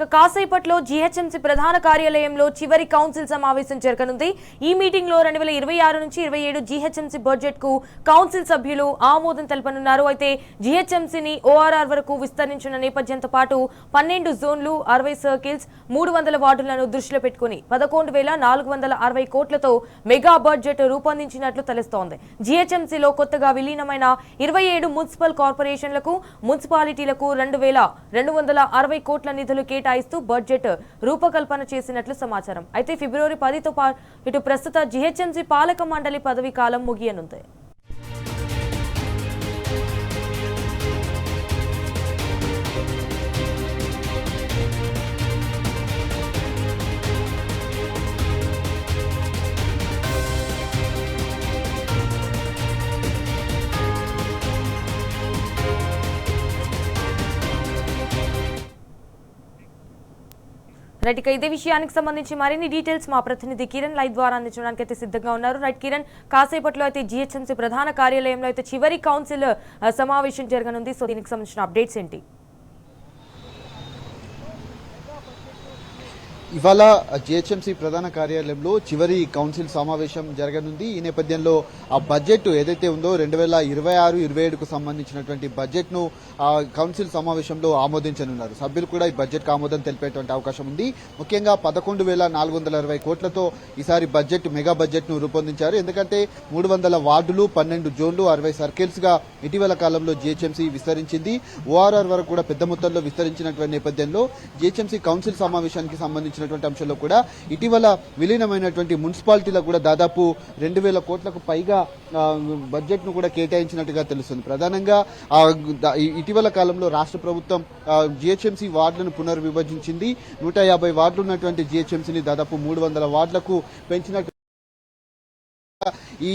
కాసేపట్లో జీహెచ్ఎంసీ ప్రధాన కార్యాలయంలో చివరి కౌన్సిల్ సమావేశం జరగనుంది. ఈ మీటింగ్ లో 2026 నుంచి 27 జీహెచ్ఎంసీ బడ్జెట్ కు కౌన్సిల్ సభ్యులు ఆమోదం తెలపనున్నారు. అయితే జీహెచ్ఎంసీని ఓఆర్ఆర్ వరకు విస్తరించిన నేపథ్యంతో పాటు 12 జోన్లు, 60 సర్కిల్స్, 300 వార్డులను దృష్టిలో పెట్టుకుని 11,460 కోట్లతో మెగా బడ్జెట్ రూపొందించినట్లు తెలుస్తోంది. జీహెచ్ఎంసీలో కొత్తగా విలీనమైన 27 మున్సిపల్ కార్పొరేషన్లకు, మున్సిపాలిటీలకు 2,260 కోట్ల నిధులు కేటాయిస్తూ బడ్జెట్ రూపకల్పన చేసినట్లు సమాచారం. అయితే ఫిబ్రవరి 10తో ఇటు ప్రస్తుత జీహెచ్ఎంసీ పాలక మండలి పదవీ కాలం ముగియనుంది. రైట్, ఇక ఇదే విషయానికి సంబంధించి మరిన్ని డీటెయిల్స్ మా ప్రతినిధి కిరణ్ లైవ్ ద్వారా అందించడానికి అయితే సిద్ధంగా ఉన్నారు. రైట్ కిరణ్, కాసేపట్లో అయితే జీహెచ్ఎంసీ ప్రధాన కార్యాలయంలో అయితే చివరి కౌన్సిల్ సమావేశం జరగనుంది. సో దీనికి సంబంధించిన అప్డేట్స్ ఏంటి? ఇవాళ జీహెచ్ఎంసీ ప్రధాన కార్యాలయంలో చివరి కౌన్సిల్ సమావేశం జరగనుంది. ఈ నేపథ్యంలో ఆ బడ్జెట్ ఏదైతే ఉందో 2026-27కు సంబంధించినటువంటి బడ్జెట్ ను కౌన్సిల్ సమావేశంలో ఆమోదించనున్నారు. సభ్యులు కూడా ఈ బడ్జెట్ కు ఆమోదం తెలిపేటువంటి అవకాశం ఉంది. ముఖ్యంగా 11,460 కోట్లతో ఈసారి బడ్జెట్ మెగా బడ్జెట్ ను రూపొందించారు. ఎందుకంటే 300 వార్డులు, 12 జోన్లు, 60 సర్కిల్స్ గా ఇటీవల కాలంలో జీహెచ్ఎంసీ విస్తరించింది. ఓఆర్ఆర్ వరకు కూడా పెద్ద మొత్తంలో విస్తరించినటువంటి నేపథ్యంలో జీహెచ్ఎంసీ కౌన్సిల్ సమావేశానికి సంబంధించిన అంశంలో కూడా ఇటీవల విలీనమైనటువంటి మున్సిపాలిటీలకు కూడా దాదాపు 2,000 కోట్లకు పైగా బడ్జెట్ ను కూడా కేటాయించినట్టుగా తెలుస్తుంది. ప్రధానంగా ఇటీవల కాలంలో రాష్ట్ర ప్రభుత్వం జీహెచ్ఎంసీ వార్డులను పునర్విభజించింది. 150 వార్డులు ఉన్నటువంటి జీహెచ్ఎంసీని దాదాపు 300 వార్డులకు పెంచినట్టు ఈ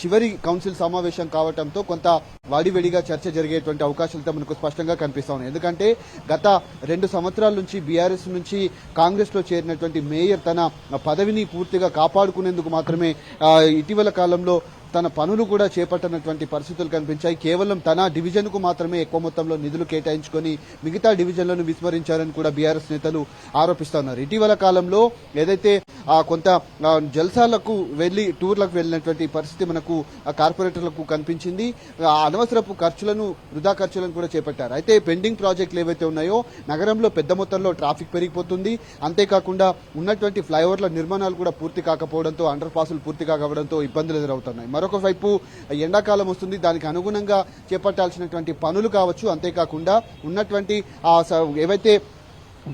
చివరి కౌన్సిల్ సమావేశం కావడంతో కొంత వాడివేడిగా చర్చ జరిగేటువంటి అవకాశాలతో మనకు స్పష్టంగా కనిపిస్తా ఉన్నాయి. ఎందుకంటే గత 2 సంవత్సరాల నుంచి బీఆర్ఎస్ నుంచి కాంగ్రెస్ లో చేరినటువంటి మేయర్ తన పదవిని పూర్తిగా కాపాడుకునేందుకు మాత్రమే ఇటీవల కాలంలో తన పనులు కూడా చేపట్టనటువంటి పరిస్థితులు కనిపించాయి. కేవలం తన డివిజన్ కు మాత్రమే ఎక్కువ మొత్తంలో నిధులు కేటాయించుకొని మిగతా డివిజన్లను విస్మరించారని కూడా బీఆర్ఎస్ నేతలు ఆరోపిస్తున్నారు. ఇటీవల కాలంలో ఏదైతే కొంత జల్సాలకు వెళ్లి టూర్లకు వెళ్లినటువంటి పరిస్థితి మనకు కార్పొరేటర్లకు కనిపించింది. అనవసరపు వృధా ఖర్చులను కూడా చేపట్టారు. అయితే పెండింగ్ ప్రాజెక్టులు ఏవైతే ఉన్నాయో నగరంలో పెద్ద మొత్తంలో ట్రాఫిక్ పెరిగిపోతుంది. అంతేకాకుండా ఉన్నటువంటి ఫ్లైఓవర్ల నిర్మాణాలు కూడా పూర్తి కాకపోవడంతో, అండర్ పాసులు పూర్తి కాకపోవడంతో ఇబ్బందులు ఎదురవుతున్నాయి. మరొక వైపు ఎండాకాలం వస్తుంది, దానికి అనుగుణంగా చేపట్టాల్సినటువంటి పనులు కావచ్చు, అంతేకాకుండా ఉన్నటువంటి ఏవైతే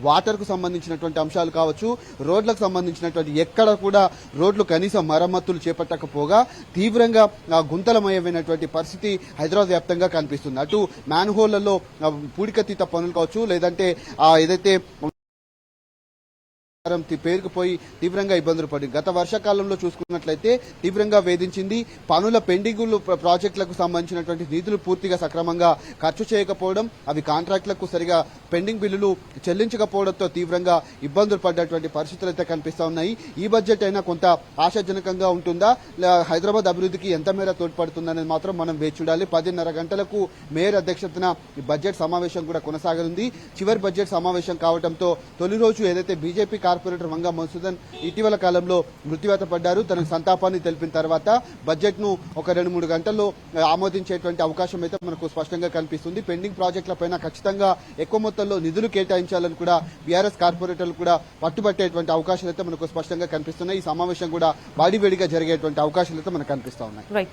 వాటర్ కు సంబంధించినటువంటి అంశాలు కావచ్చు, రోడ్లకు సంబంధించినటువంటి ఎక్కడ కూడా రోడ్లు కనీసం మరమ్మతులు చేపట్టకపోగా తీవ్రంగా గుంతలమయమైనటువంటి పరిస్థితి హైదరాబాద్ వ్యాప్తంగా కనిపిస్తుంది. అటు మ్యాన్ హోళ్లలో పూడికతీత పనులు కావచ్చు, లేదంటే ఏదైతే పేరుకుపోయి తీవ్రంగా ఇబ్బందులు పడింది. గత వర్షాకాలంలో చూసుకున్నట్లయితే తీవ్రంగా వేధించింది. పనుల పెండింగులు ప్రాజెక్టులకు సంబంధించినటువంటి నిధులు పూర్తిగా సక్రమంగా ఖర్చు చేయకపోవడం, అవి కాంట్రాక్టులకు సరిగా పెండింగ్ బిల్లులు చెల్లించకపోవడంతో తీవ్రంగా ఇబ్బందులు పడ్డటువంటి పరిస్థితులు అయితే కనిపిస్తా ఉన్నాయి. ఈ బడ్జెట్ అయినా కొంత ఆశాజనకంగా ఉంటుందా, హైదరాబాద్ అభివృద్ధికి ఎంత మేర తోడ్పడుతుందనేది మాత్రం మనం వేచి చూడాలి. 10:30 గంటలకు మేయర్ అధ్యక్షతన ఈ బడ్జెట్ సమావేశం కూడా కొనసాగనుంది. చివరి బడ్జెట్ సమావేశం కావడంతో తొలి రోజు ఏదైతే బీజేపీ కార్పొరేటర్ వంగా మధుసూదన్ ఇటీవల కాలంలో మృత్యువాత పడ్డారు. తనకు సంతాపాన్ని తెలిపిన తర్వాత బడ్జెట్ ను ఒక 2-3 గంటల్లో ఆమోదించేటువంటి అవకాశం అయితే మనకు స్పష్టంగా కనిపిస్తుంది. పెండింగ్ ప్రాజెక్టులపైన ఖచ్చితంగా ఎక్కువ మొత్తంలో నిధులు కేటాయించాలని కూడా బీఆర్ఎస్ కార్పొరేటర్లు కూడా పట్టుబట్టేటువంటి అవకాశాలు అయితే మనకు స్పష్టంగా కనిపిస్తున్నాయి. ఈ సమావేశం కూడా వాడివేడిగా జరిగేటువంటి అవకాశాలు అయితే మనకు కనిపిస్తా ఉన్నాయి.